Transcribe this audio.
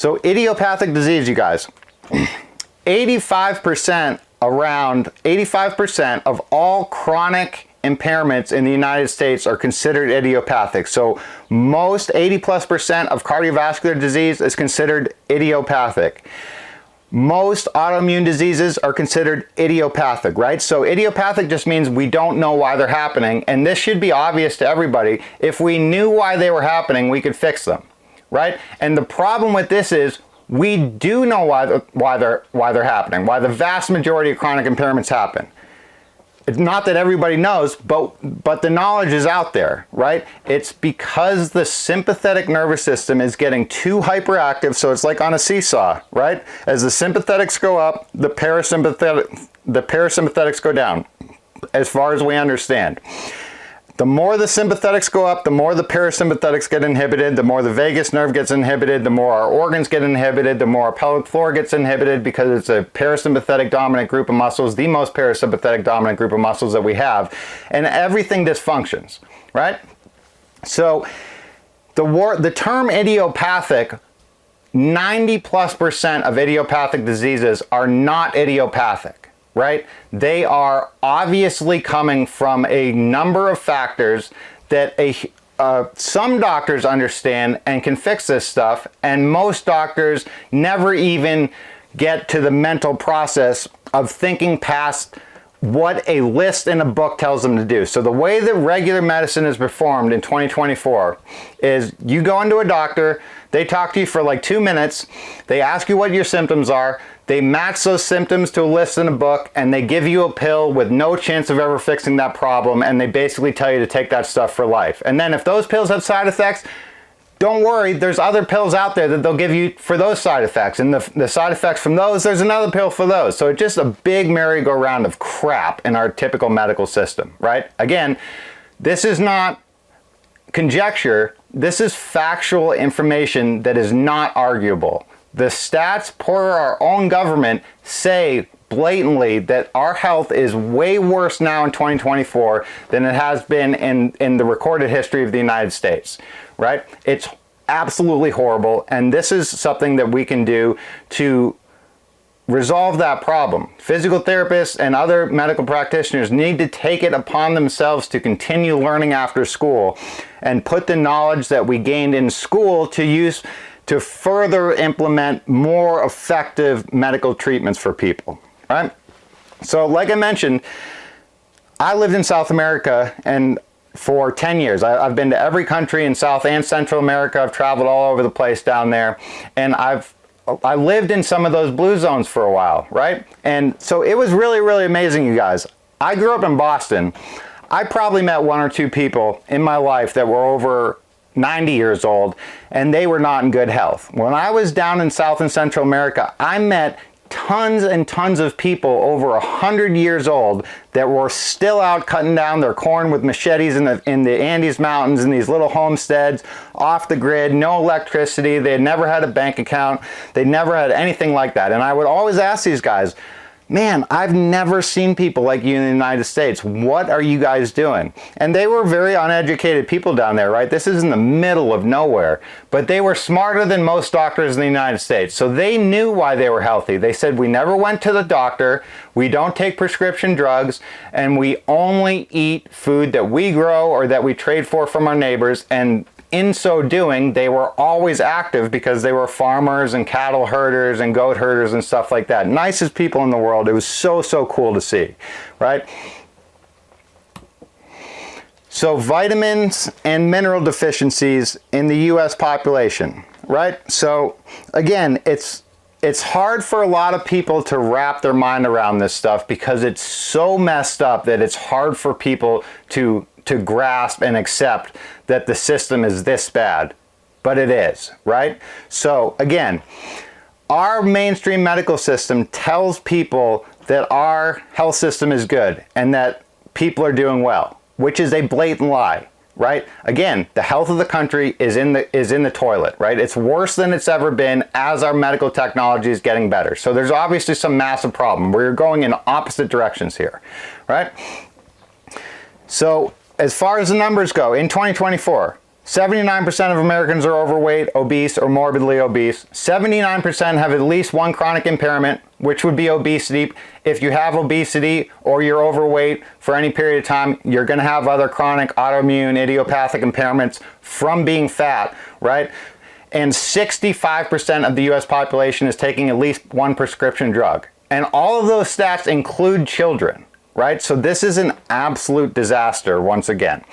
So idiopathic disease, you guys, 85%, around 85% of all chronic impairments in the United States are considered idiopathic. So most 80+% of cardiovascular disease is considered idiopathic. Most autoimmune diseases are considered idiopathic, right? So idiopathic just means we don't know why they're happening, and this should be obvious to everybody. If we knew why they were happening, we could fix them, right? And the problem with this is we do know why they're happening, why the vast majority of chronic impairments happen. It's not that everybody knows, but the knowledge is out there, right? It's because the sympathetic nervous system is getting too hyperactive, so it's like on a seesaw, right? As the sympathetics go up, the parasympathetics go down, as far as we understand. The more the sympathetics go up, the more the parasympathetics get inhibited, the more the vagus nerve gets inhibited, the more our organs get inhibited, the more our pelvic floor gets inhibited, because it's a parasympathetic dominant group of muscles, the most parasympathetic dominant group of muscles that we have, and everything dysfunctions, right? So the term idiopathic, 90+% of idiopathic diseases are not idiopathic. Right? They are obviously coming from a number of factors that some doctors understand and can fix this stuff, and most doctors never even get to the mental process of thinking past what a list in a book tells them to do. So the way that regular medicine is performed in 2024 is you go into a doctor, they talk to you for like 2 minutes, they ask you what your symptoms are, they match those symptoms to a list in a book, and they give you a pill with no chance of ever fixing that problem, and they basically tell you to take that stuff for life. And then if those pills have side effects, don't worry, there's other pills out there that they'll give you for those side effects, and the side effects from those, there's another pill for those. So it's just a big merry-go-round of crap in our typical medical system, right? Again, this is not conjecture, this is factual information that is not arguable. The stats per our own government say blatantly that our health is way worse now in 2024 than it has been in the recorded history of the United States, right? It's absolutely horrible, and this is something that we can do to resolve that problem. Physical therapists and other medical practitioners need to take it upon themselves to continue learning after school and put the knowledge that we gained in school to use to further implement more effective medical treatments for people, right? So like I mentioned, I lived in South America and for 10 years. I've been to every country in South and Central America. I've traveled all over the place down there, and I lived in some of those blue zones for a while, right? And so it was really, really amazing, you guys. I grew up in Boston. I probably met 1 or 2 people in my life that were over 90 years old, and they were not in good health. When I was down in South and Central America, I met tons and tons of people over 100 years old that were still out cutting down their corn with machetes in the Andes Mountains in these little homesteads, off the grid, no electricity. They had never had a bank account. They never had anything like that. And I would always ask these guys, man, I've never seen people like you in the United States. What are you guys doing? And they were very uneducated people down there, right? This is in the middle of nowhere. But they were smarter than most doctors in the United States. So they knew why they were healthy. They said, we never went to the doctor, we don't take prescription drugs, and we only eat food that we grow or that we trade for from our neighbors. And in so doing, they were always active because they were farmers and cattle herders and goat herders and stuff like that. Nicest people in the world. It was so, so cool to see, right? So vitamins and mineral deficiencies in the US population, right? So again, it's hard for a lot of people to wrap their mind around this stuff because it's so messed up that it's hard for people to grasp and accept that the system is this bad, but it is, right? So again, our mainstream medical system tells people that our health system is good and that people are doing well, which is a blatant lie, right? Again, the health of the country is in the toilet, right? It's worse than it's ever been as our medical technology is getting better. So there's obviously some massive problem. We're going in opposite directions here, right? So as far as the numbers go, in 2024, 79% of Americans are overweight, obese, or morbidly obese. 79% have at least one chronic impairment, which would be obesity. If you have obesity or you're overweight for any period of time, you're going to have other chronic, autoimmune, idiopathic impairments from being fat, right? And 65% of the US population is taking at least one prescription drug. And all of those stats include children, right? So this is an absolute disaster once again.